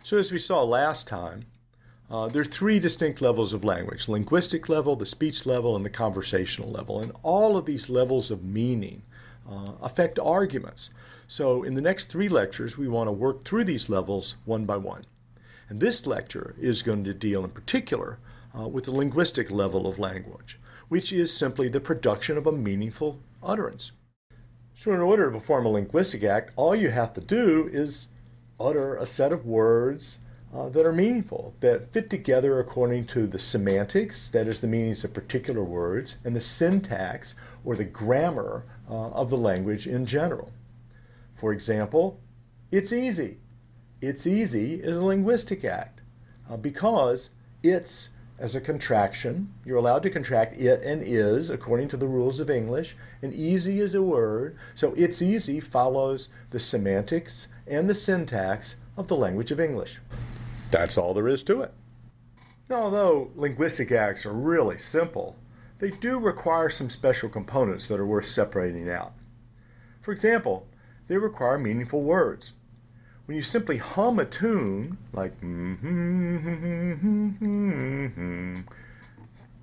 So as we saw last time, there are three distinct levels of language: linguistic level, the speech level, and the conversational level. And all of these levels of meaning affect arguments. So in the next three lectures, we want to work through these levels one by one. And this lecture is going to deal in particular with the linguistic level of language, which is simply the production of a meaningful utterance. So in order to perform a linguistic act, all you have to do is utter a set of words that are meaningful, that fit together according to the semantics, that is the meanings of particular words, and the syntax or the grammar of the language in general. For example, it's easy. It's easy is a linguistic act because it's, as a contraction, you're allowed to contract it and is according to the rules of English, and easy is a word, so it's easy follows the semantics and the syntax of the language of English. That's all there is to it. Now, although linguistic acts are really simple, they do require some special components that are worth separating out. For example, they require meaningful words. When you simply hum a tune, like then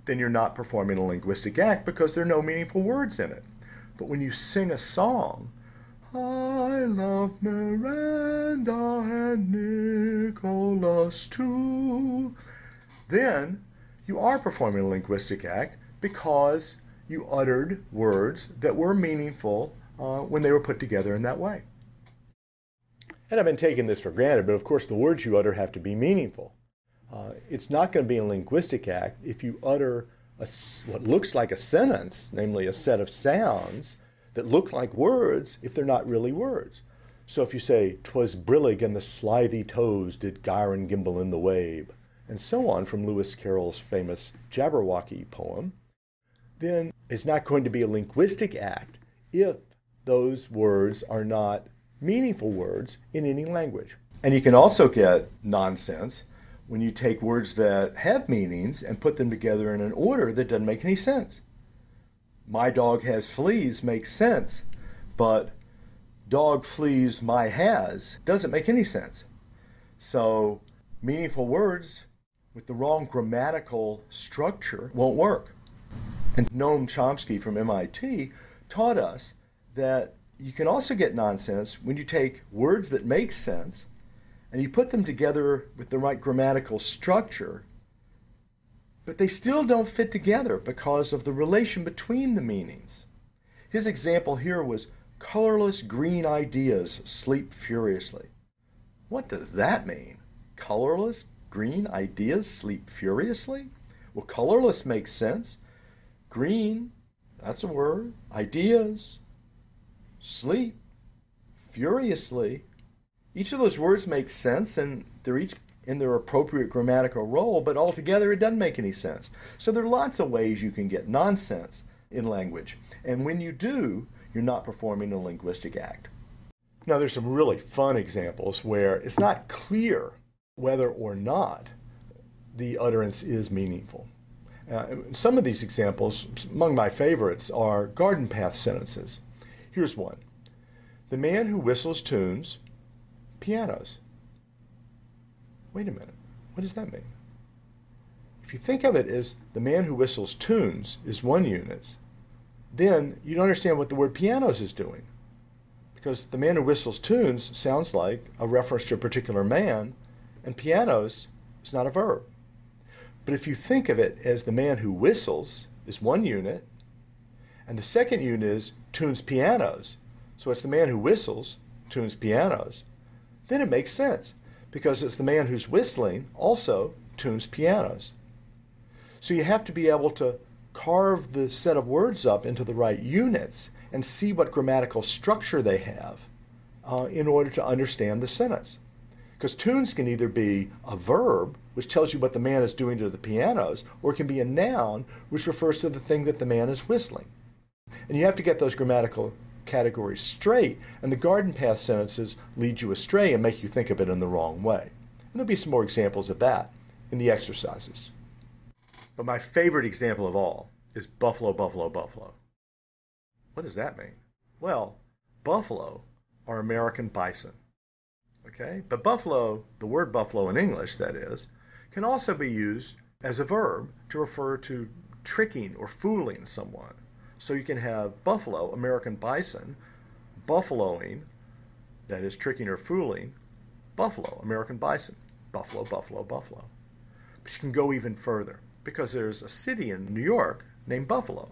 you're not performing a linguistic act because there are no meaningful words in it. But when you sing a song, I love Miranda and Nicholas too, then you are performing a linguistic act because you uttered words that were meaningful when they were put together in that way. And I've been taking this for granted, but of course the words you utter have to be meaningful. It's not going to be a linguistic act if you utter what looks like a sentence, namely a set of sounds that look like words if they're not really words. So if you say, "'Twas brillig and the slithy toes did gyre and gimble in the wabe," and so on from Lewis Carroll's famous Jabberwocky poem, then it's not going to be a linguistic act if those words are not meaningful words in any language. And you can also get nonsense when you take words that have meanings and put them together in an order that doesn't make any sense. My dog has fleas makes sense, but dog fleas my has doesn't make any sense. So meaningful words with the wrong grammatical structure won't work. And Noam Chomsky from MIT taught us that you can also get nonsense when you take words that make sense and you put them together with the right grammatical structure, but they still don't fit together because of the relation between the meanings. His example here was, "Colorless green ideas sleep furiously." What does that mean? Colorless green ideas sleep furiously? Well, colorless makes sense. Green, that's a word. Ideas, sleep, furiously. Each of those words makes sense, and they're each in their appropriate grammatical role, but altogether it doesn't make any sense. So there are lots of ways you can get nonsense in language. And when you do, you're not performing a linguistic act. Now, there's some really fun examples where it's not clear whether or not the utterance is meaningful. Some of these examples, among my favorites, are garden path sentences. Here's one. The man who whistles tunes pianos. Wait a minute. What does that mean? If you think of it as the man who whistles tunes is one unit, then you don't understand what the word pianos is doing. Because the man who whistles tunes sounds like a reference to a particular man, and pianos is not a verb. But if you think of it as the man who whistles is one unit, and the second unit is tunes pianos, so it's the man who whistles tunes pianos, then it makes sense, because it's the man who's whistling also tunes pianos. So you have to be able to carve the set of words up into the right units and see what grammatical structure they have in order to understand the sentence. Because tunes can either be a verb, which tells you what the man is doing to the pianos, or it can be a noun, which refers to the thing that the man is whistling. And you have to get those grammatical categories straight, and the garden path sentences lead you astray and make you think of it in the wrong way. And there'll be some more examples of that in the exercises. But my favorite example of all is buffalo, buffalo, buffalo. What does that mean? Well, buffalo are American bison. Okay? But buffalo, the word buffalo in English, that is, can also be used as a verb to refer to tricking or fooling someone. So you can have buffalo, American bison, buffaloing, that is tricking or fooling, buffalo, American bison, buffalo, buffalo, buffalo. But you can go even further because there's a city in New York named Buffalo.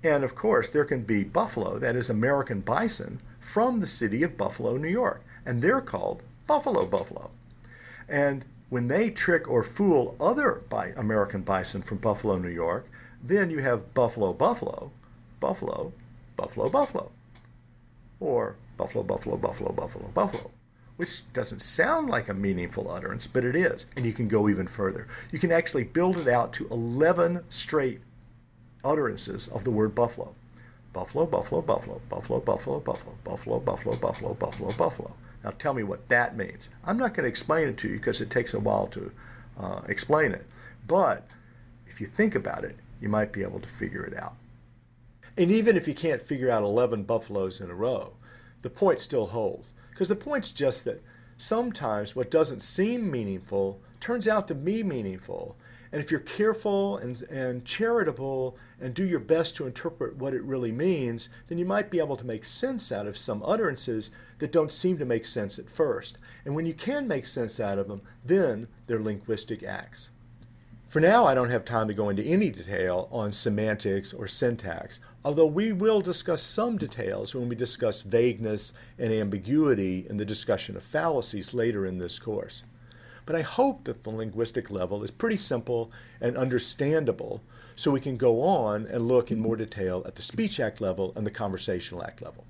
And of course, there can be buffalo, that is American bison, from the city of Buffalo, New York. And they're called buffalo buffalo. And when they trick or fool other American bison from Buffalo, New York, then you have buffalo buffalo, buffalo, buffalo buffalo. Or buffalo, buffalo, buffalo, buffalo, buffalo, which doesn't sound like a meaningful utterance, but it is. And you can go even further. You can actually build it out to 11 straight utterances of the word buffalo. Buffalo, buffalo, buffalo, buffalo, buffalo, buffalo, buffalo, buffalo, buffalo, buffalo, buffalo. Now tell me what that means. I'm not going to explain it to you because it takes a while to explain it. But if you think about it, you might be able to figure it out. And even if you can't figure out 11 buffaloes in a row, the point still holds. Because the point's just that sometimes what doesn't seem meaningful turns out to be meaningful. And if you're careful and charitable and do your best to interpret what it really means, then you might be able to make sense out of some utterances that don't seem to make sense at first. And when you can make sense out of them, then they're linguistic acts. For now, I don't have time to go into any detail on semantics or syntax, although we will discuss some details when we discuss vagueness and ambiguity in the discussion of fallacies later in this course. But I hope that the linguistic level is pretty simple and understandable, so we can go on and look in more detail at the speech act level and the conversational act level.